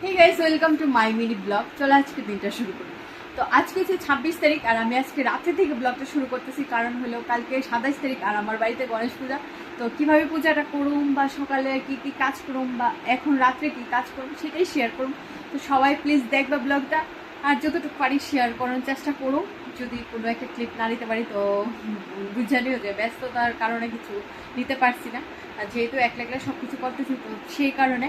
Hey guys, welcome to my mini blog. চলো আজকে দিনটা শুরু করি। তো আজকে হচ্ছে 26 তারিখ আর আমি আজকে রাতে থেকে ব্লগটা শুরু করতেছি। কারণ হলো কালকে 27 তারিখ আর আমার বাড়িতে গণেশ পূজা। তো কিভাবে পূজাটা করুম বা সকালে কি কি কাজ করুম বা এখন রাত্রে কি কাজ করুম সেটাই শেয়ার করুম। তো সবাই প্লিজ দেখবা ব্লগটা, আর যতটুকু পারি শেয়ার করার চেষ্টা করুম। যদি কোনো একটা ক্লিপ না নিতে পারি তো বুঝানিও যে ব্যস্ততার কারণে কিছু নিতে পারছি না। আর যেহেতু একলা একলা সব কিছু করতেছি তো সেই কারণে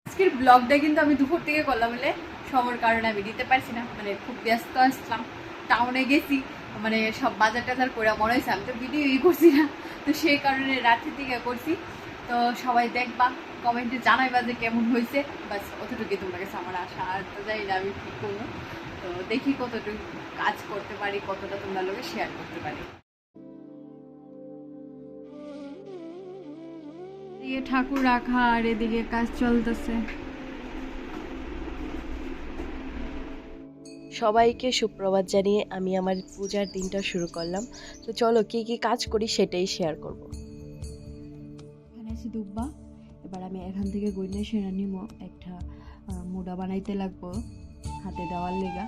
আজকের ব্লগটা কিন্তু আমি দুপুর থেকে করলাম বলে সময়ের কারণে আমি দিতে পারছি না। মানে খুব ব্যস্ত আসলাম, টাউনে গেছি, মানে সব বাজার টাজার করে মনে হয়েছে আমি তো ভিডিওই করছি না। তো সেই কারণে রাতের দিকে করছি। তো সবাই দেখবা, কমেন্টে জানাইবা যে কেমন হয়েছে। বাস অতটুকুই তোমার কাছে আমার আশা। আর তো জানি না আমি কী করবো। তো দেখি কতটুকু কাজ করতে পারি, কতটা তোমরা লোকে শেয়ার করতে পারি। এদিকে ঠাকুর রাখা আর এদিকে কাজ চলতেছে। সবাইকে সুপ্রভাত জানিয়ে আমি আমার পূজার দিনটা শুরু করলাম। তো চলো কি কি কাজ করি সেটাই শেয়ার করব। এখানে আছে দুব্বা। এবার আমি এখান থেকে গইনা সেরা নিব একটা মুড়া বানাইতে লাগবো হাতে দেওয়ার লেগা।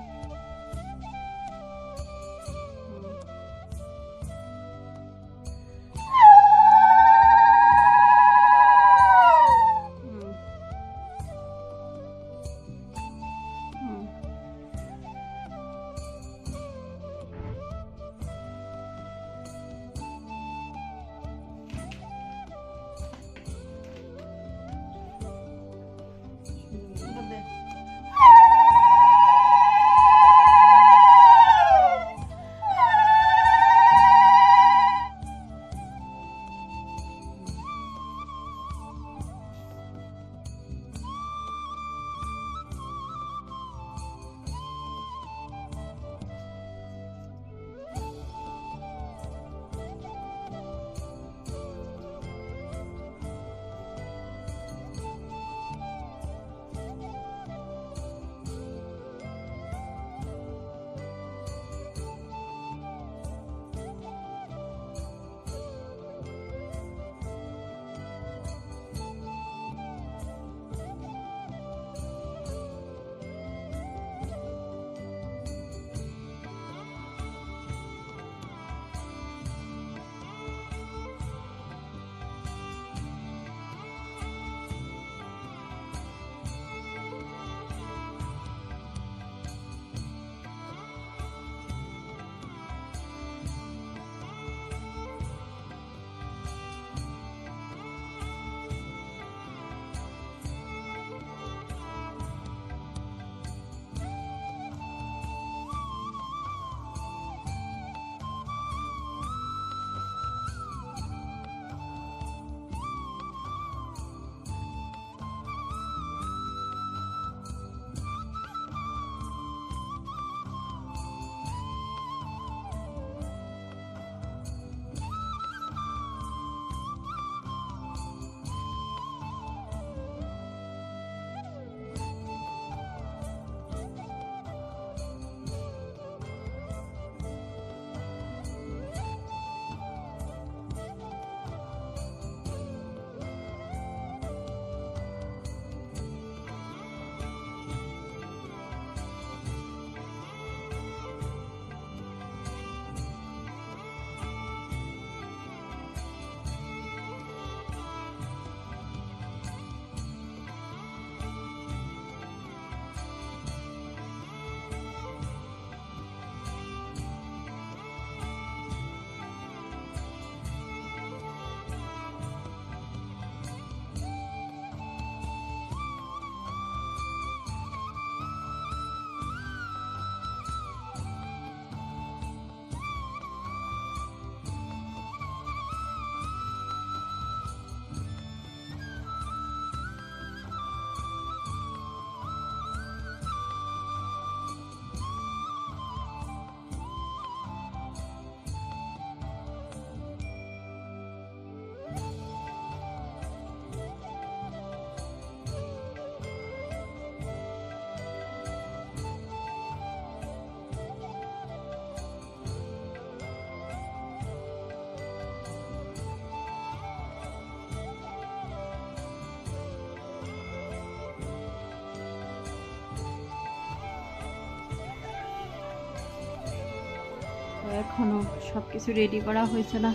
তো এখনো সবকিছু রেডি করা হয়েছে না।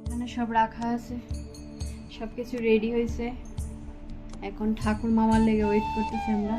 এখানে সব রাখা আছে, সবকিছু রেডি হয়েছে। এখন ঠাকুর মামার লেগে ওয়েট করতেছি আমরা।